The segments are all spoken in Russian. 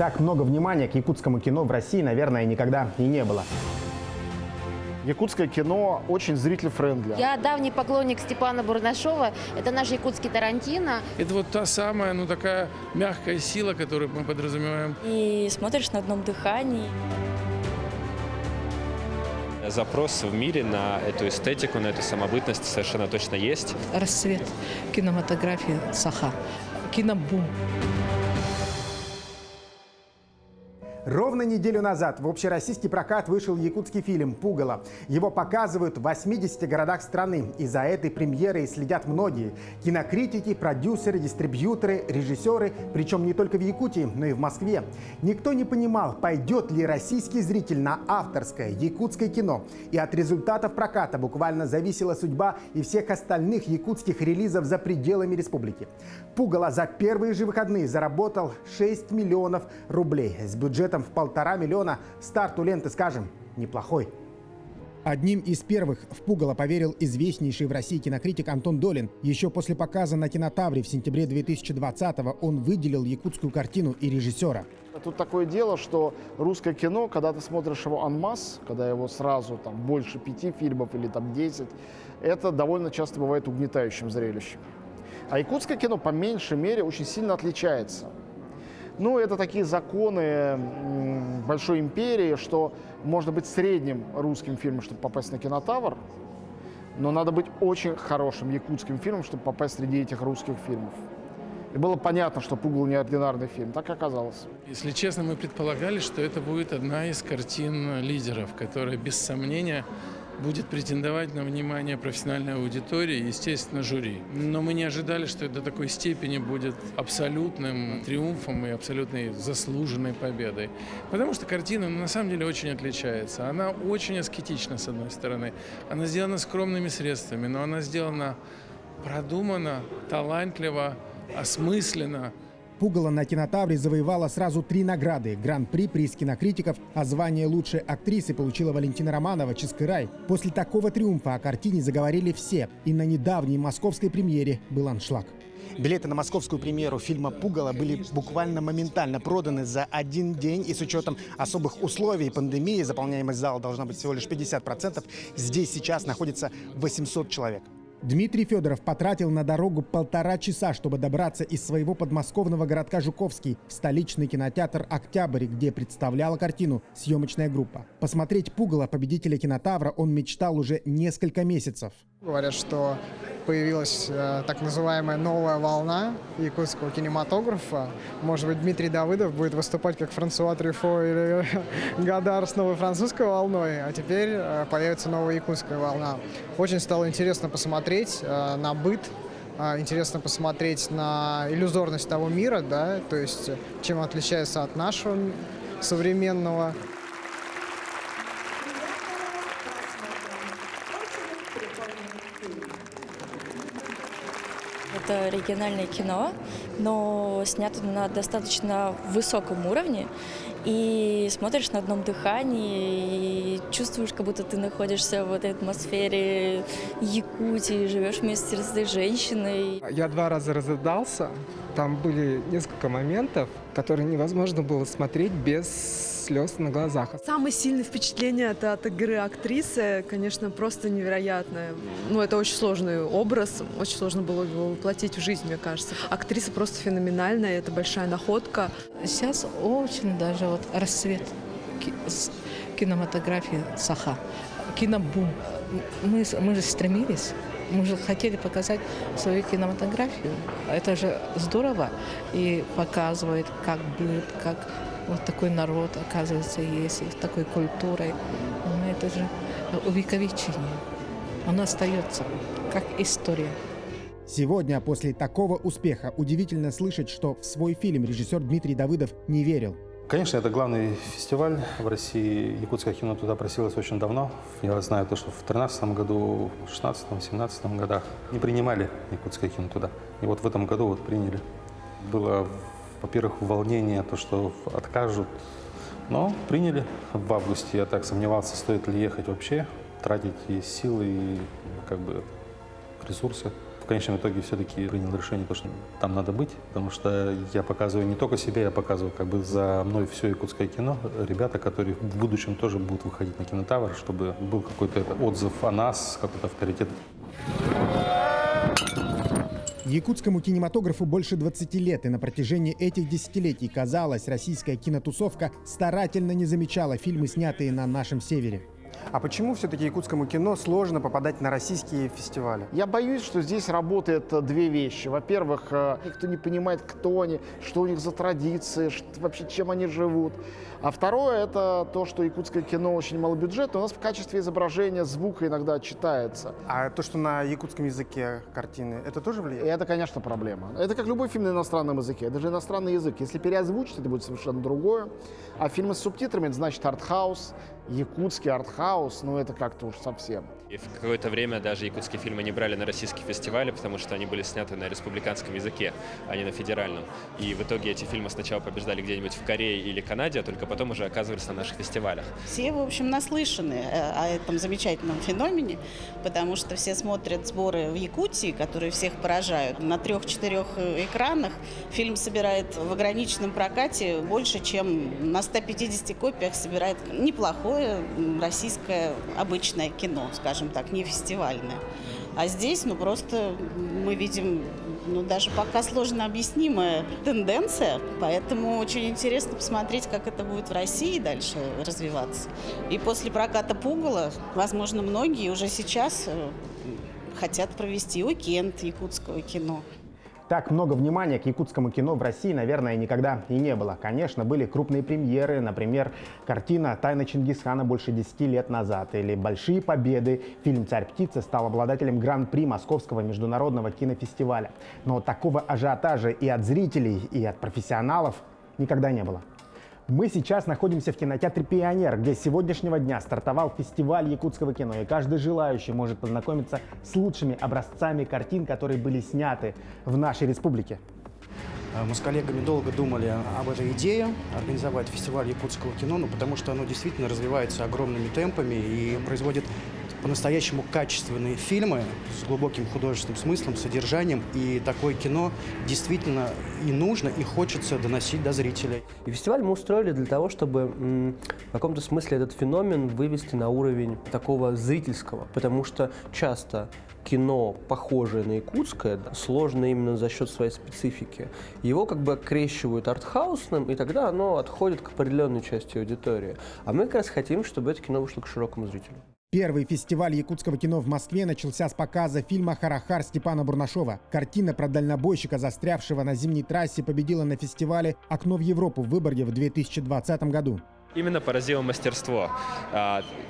Так много внимания к якутскому кино в России, наверное, никогда и не было. Якутское кино очень зритель-френдли. Я давний поклонник Степана Бурдашева. Это наш якутский Тарантино. Это вот та самая, такая мягкая сила, которую мы подразумеваем. И смотришь на одном дыхании. Запрос в мире на эту эстетику, на эту самобытность совершенно точно есть. Расцвет кинематографии Саха. Кинобум. Ровно неделю назад в общероссийский прокат вышел якутский фильм «Пугало». Его показывают в 80 городах страны. И за этой премьерой следят многие. Кинокритики, продюсеры, дистрибьюторы, режиссеры. Причем не только в Якутии, но и в Москве. Никто не понимал, пойдет ли российский зритель на авторское якутское кино. И от результатов проката буквально зависела судьба и всех остальных якутских релизов за пределами республики. «Пугало» за первые же выходные заработал 6 миллионов рублей. С бюджетом в 1,5 миллиона старт у ленты, скажем, неплохой. Одним из первых в «Пугало» поверил известнейший в России кинокритик Антон Долин. Еще после показа на Кинотавре в сентябре 2020-го он выделил якутскую картину и режиссера. Тут такое дело, что русское кино, когда ты смотришь его анмасс, когда его сразу больше 5 фильмов или 10, это довольно часто бывает угнетающим зрелищем. А якутское кино по меньшей мере очень сильно отличается. Это такие законы большой империи, что можно быть средним русским фильмом, чтобы попасть на Кинотавр, но надо быть очень хорошим якутским фильмом, чтобы попасть среди этих русских фильмов. И было понятно, что «Пугало» неординарный фильм. Так и оказалось. Если честно, мы предполагали, что это будет одна из картин лидеров, которая без сомнения будет претендовать на внимание профессиональной аудитории и, естественно, жюри. Но мы не ожидали, что это до такой степени будет абсолютным триумфом и абсолютной заслуженной победой. Потому что картина на самом деле очень отличается. Она очень аскетична, с одной стороны. Она сделана скромными средствами, но она сделана продуманно, талантливо, осмысленно. «Пугало» на Кинотавре завоевала сразу 3 награды. Гран-при, приз кинокритиков, а звание лучшей актрисы получила Валентина Романова «Чистый рай». После такого триумфа о картине заговорили все. И на недавней московской премьере был аншлаг. Билеты на московскую премьеру фильма «Пугало» были буквально моментально проданы за один день. И с учетом особых условий пандемии, заполняемость зала должна быть всего лишь 50%, здесь сейчас находится 800 человек. Дмитрий Федоров потратил на дорогу 1,5 часа, чтобы добраться из своего подмосковного городка Жуковский в столичный кинотеатр «Октябрь», где представляла картину съемочная группа. Посмотреть «Пугало» победителя Кинотавра он мечтал уже несколько месяцев. Говорят, что появилась так называемая новая волна якутского кинематографа. Может быть, Дмитрий Давыдов будет выступать как Франсуа Трюфо или Годар с новой французской волной, а теперь появится новая якутская волна. Очень стало интересно посмотреть на быт, интересно посмотреть на иллюзорность того мира, да, то есть чем он отличается от нашего современного. Это оригинальное кино, но снято на достаточно высоком уровне. И смотришь на одном дыхании, и чувствуешь, как будто ты находишься в этой атмосфере Якутии, живешь вместе с этой женщиной. Я 2 раза разрыдался. Там были несколько моментов, которые невозможно было смотреть без слез на глазах. Самое сильное впечатление это от игры актрисы, конечно, просто невероятное. Это очень сложный образ, очень сложно было его воплотить в жизнь, мне кажется. Актриса просто феноменальная, это большая находка. Сейчас очень даже расцвет кинематографии Саха. Кинобум. Мы же стремились. Мы же хотели показать свою кинематографию. Это же здорово. И показывает, как быт, как вот такой народ, оказывается, есть, с такой культурой. Это же увековечение. Оно остается, как история. Сегодня, после такого успеха, удивительно слышать, что в свой фильм режиссер Дмитрий Давыдов не верил. Конечно, это главный фестиваль в России. Якутское кино туда просилось очень давно. Я знаю то, что в 2013 году, в 2016, 2017 годах не принимали якутское кино туда. И вот в этом году приняли. Было, во-первых, волнение, то, что откажут. Но приняли в августе. Я так сомневался, стоит ли ехать вообще, тратить и силы, и ресурсы. В конечном итоге все-таки принял решение, что там надо быть, потому что я показываю не только себя, я показываю как бы за мной все якутское кино. Ребята, которые в будущем тоже будут выходить на Кинотавр, чтобы был какой-то отзыв о нас, какой-то авторитет. Якутскому кинематографу больше 20 лет, и на протяжении этих десятилетий, казалось, российская кинотусовка старательно не замечала фильмы, снятые на нашем севере. А почему все-таки якутскому кино сложно попадать на российские фестивали? Я боюсь, что здесь работают две вещи. Во-первых, никто не понимает, кто они, что у них за традиции, вообще чем они живут. А второе, это то, что якутское кино очень малобюджетное. У нас в качестве изображения звука иногда читается. А то, что на якутском языке картины, это тоже влияет? И это, конечно, проблема. Это как любой фильм на иностранном языке. Это же иностранный язык. Если переозвучить, это будет совершенно другое. А фильмы с субтитрами, это значит артхаус, якутский артхаус, ну это как-то уж совсем. И в какое-то время даже якутские фильмы не брали на российские фестивали, потому что они были сняты на республиканском языке, а не на федеральном. И в итоге эти фильмы сначала побеждали где-нибудь в Корее или Канаде, а только потом уже оказывались на наших фестивалях. Все, в общем, наслышаны о этом замечательном феномене, потому что все смотрят сборы в Якутии, которые всех поражают. На 3-4 экранах фильм собирает в ограниченном прокате больше, чем на 150 копиях собирает неплохое российское обычное кино, скажем так, не фестивальное. А здесь, просто мы видим, даже пока сложно объяснимая тенденция, поэтому очень интересно посмотреть, как это будет в России дальше развиваться. И после проката «Пугала», возможно, многие уже сейчас хотят провести уикенд якутского кино. Так много внимания к якутскому кино в России, наверное, никогда и не было. Конечно, были крупные премьеры, например, картина «Тайна Чингисхана» больше 10 лет назад, или «Большие победы». Фильм «Царь-птица» стал обладателем гран-при Московского международного кинофестиваля. Но такого ажиотажа и от зрителей, и от профессионалов никогда не было. Мы сейчас находимся в кинотеатре «Пионер», где с сегодняшнего дня стартовал фестиваль якутского кино, и каждый желающий может познакомиться с лучшими образцами картин, которые были сняты в нашей республике. Мы с коллегами долго думали об этой идее организовать фестиваль якутского кино, потому что оно действительно развивается огромными темпами и производит по-настоящему качественные фильмы с глубоким художественным смыслом, содержанием. И такое кино действительно и нужно, и хочется доносить до зрителей. И фестиваль мы устроили для того, чтобы в каком-то смысле этот феномен вывести на уровень такого зрительского. Потому что часто кино, похожее на якутское, сложно именно за счет своей специфики. Его как бы окрещивают артхаусным, и тогда оно отходит к определенной части аудитории. А мы как раз хотим, чтобы это кино вышло к широкому зрителю. Первый фестиваль якутского кино в Москве начался с показа фильма «Харахар» Степана Бурнашова. Картина про дальнобойщика, застрявшего на зимней трассе, победила на фестивале «Окно в Европу» в Выборге в 2020 году. Именно поразило мастерство.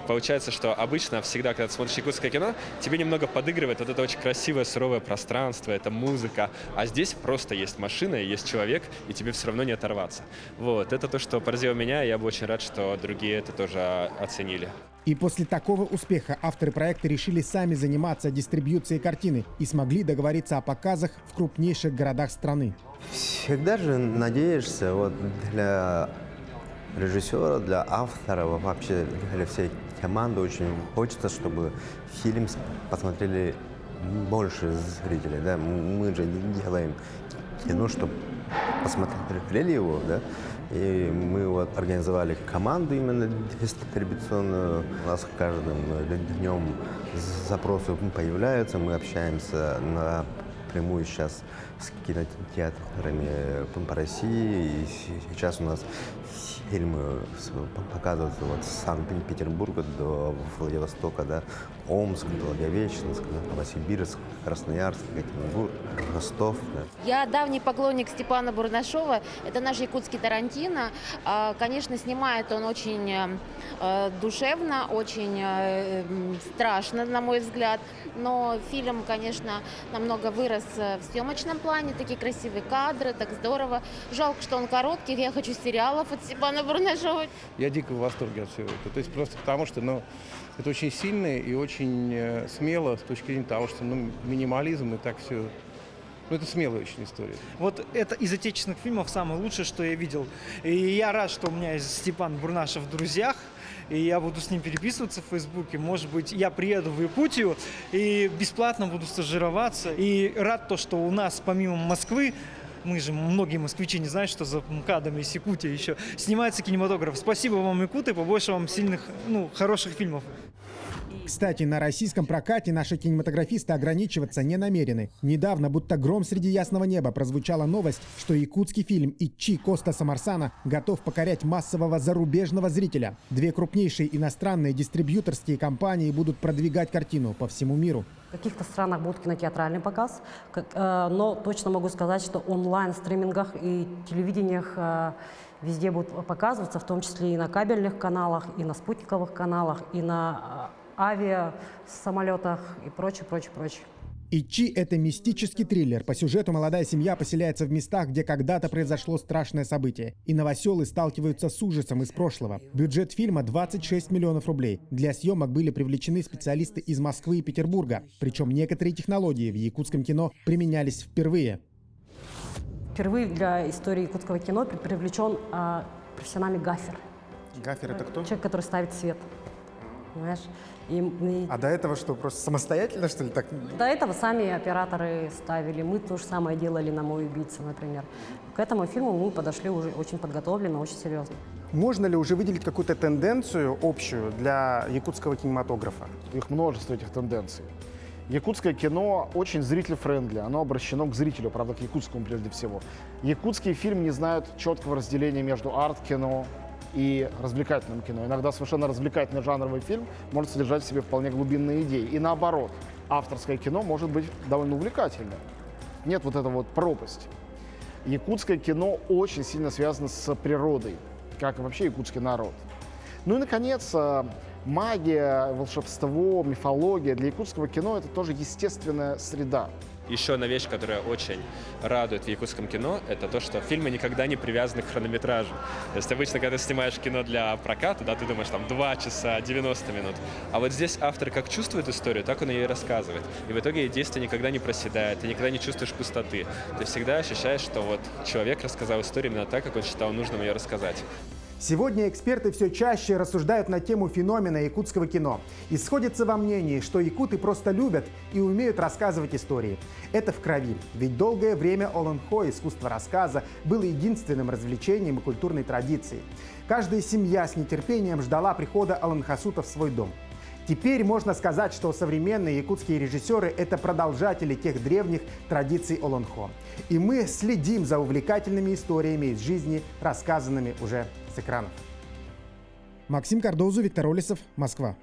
Получается, что обычно всегда, когда ты смотришь якутское кино, тебе немного подыгрывает вот это очень красивое, суровое пространство, это музыка. А здесь просто есть машина, есть человек, и тебе все равно не оторваться. Вот. Это то, что поразило меня, и я бы очень рад, что другие это тоже оценили. И после такого успеха авторы проекта решили сами заниматься дистрибьюцией картины и смогли договориться о показах в крупнейших городах страны. Всегда же надеешься для режиссера, для автора, вообще для всей команды очень хочется, чтобы фильм посмотрели больше зрителей. Да? Мы же не делаем кино, чтобы посмотрели его, да? И мы организовали команду именно дистрибуционную. У нас каждым днем запросы появляются, мы общаемся напрямую сейчас с кинотеатрами по России. И сейчас у нас фильмы показываются от Санкт-Петербурга до Владивостока, да, Омск, Благовещенск, Новосибирск, Красноярск, Екатеринбург, Ростов. Да. Я давний поклонник Степана Бурнашова. Это наш якутский Тарантино. Конечно, снимает он очень душевно, очень страшно, на мой взгляд. Но фильм, конечно, намного вырос в съемочном плане. Такие красивые кадры, так здорово. Жалко, что он короткий. Я хочу сериалов от Степана Бурнашова. Я дико в восторге от всего этого. То есть просто потому, что это очень сильно и очень смело с точки зрения того, что минимализм и так все. Это смелая очень история. Вот это из отечественных фильмов самое лучшее, что я видел. И я рад, что у меня есть Степан Бурнашев в друзьях. и я буду с ним переписываться в Фейсбуке. Может быть, я приеду в Якутию и бесплатно буду стажироваться. И рад то, что у нас помимо Москвы, мы же, многие москвичи не знают, что за МКАДом есть Якутия еще, снимается кинематограф. Спасибо вам, якуты, побольше вам сильных, хороших фильмов. Кстати, на российском прокате наши кинематографисты ограничиваться не намерены. Недавно, будто гром среди ясного неба, прозвучала новость, что якутский фильм «Ичи» Костаса Марсана готов покорять массового зарубежного зрителя. Две крупнейшие иностранные дистрибьюторские компании будут продвигать картину по всему миру. В каких-то странах будет кинотеатральный показ, но точно могу сказать, что онлайн-стримингах и телевидениях везде будут показываться, в том числе и на кабельных каналах, и на спутниковых каналах, и на авиасамолетах и прочее. «Ичи» — это мистический триллер. По сюжету молодая семья поселяется в местах, где когда-то произошло страшное событие. И новоселы сталкиваются с ужасом из прошлого. Бюджет фильма — 26 миллионов рублей. Для съемок были привлечены специалисты из Москвы и Петербурга. Причем некоторые технологии в якутском кино применялись впервые. Впервые для истории якутского кино привлечен профессиональный гафер. Гафер — это кто? Человек, который ставит свет. Понимаешь? А до этого что, просто самостоятельно, что ли, так? До этого сами операторы ставили. Мы то же самое делали на «Мой убийца», например. К этому фильму мы подошли уже очень подготовленно, очень серьезно. Можно ли уже выделить какую-то тенденцию общую для якутского кинематографа? Их множество, этих тенденций. Якутское кино очень зритель-френдли, оно обращено к зрителю, правда, к якутскому прежде всего. Якутские фильмы не знают четкого разделения между арт-кино и развлекательным кино. Иногда совершенно развлекательный жанровый фильм может содержать в себе вполне глубинные идеи. И наоборот, авторское кино может быть довольно увлекательным. Нет вот этой вот пропасти. Якутское кино очень сильно связано с природой, как и вообще якутский народ. Ну и, наконец, магия, волшебство, мифология. Для якутского кино это тоже естественная среда. Еще одна вещь, которая очень радует в якутском кино, это то, что фильмы никогда не привязаны к хронометражу. То есть обычно, когда ты снимаешь кино для проката, да, ты думаешь, там, 2 часа, 90 минут. А вот здесь автор как чувствует историю, так он ее и рассказывает. И в итоге действие никогда не проседает, ты никогда не чувствуешь пустоты. Ты всегда ощущаешь, что вот человек рассказал историю именно так, как он считал нужным ее рассказать. Сегодня эксперты все чаще рассуждают на тему феномена якутского кино и сходятся во мнении, что якуты просто любят и умеют рассказывать истории. Это в крови, ведь долгое время олонхо, искусство рассказа, было единственным развлечением и культурной традицией. Каждая семья с нетерпением ждала прихода олонхосута в свой дом. Теперь можно сказать, что современные якутские режиссеры – это продолжатели тех древних традиций олонхо. И мы следим за увлекательными историями из жизни, рассказанными уже с экранов. Максим Кардозу, Виктор Олесов, Москва.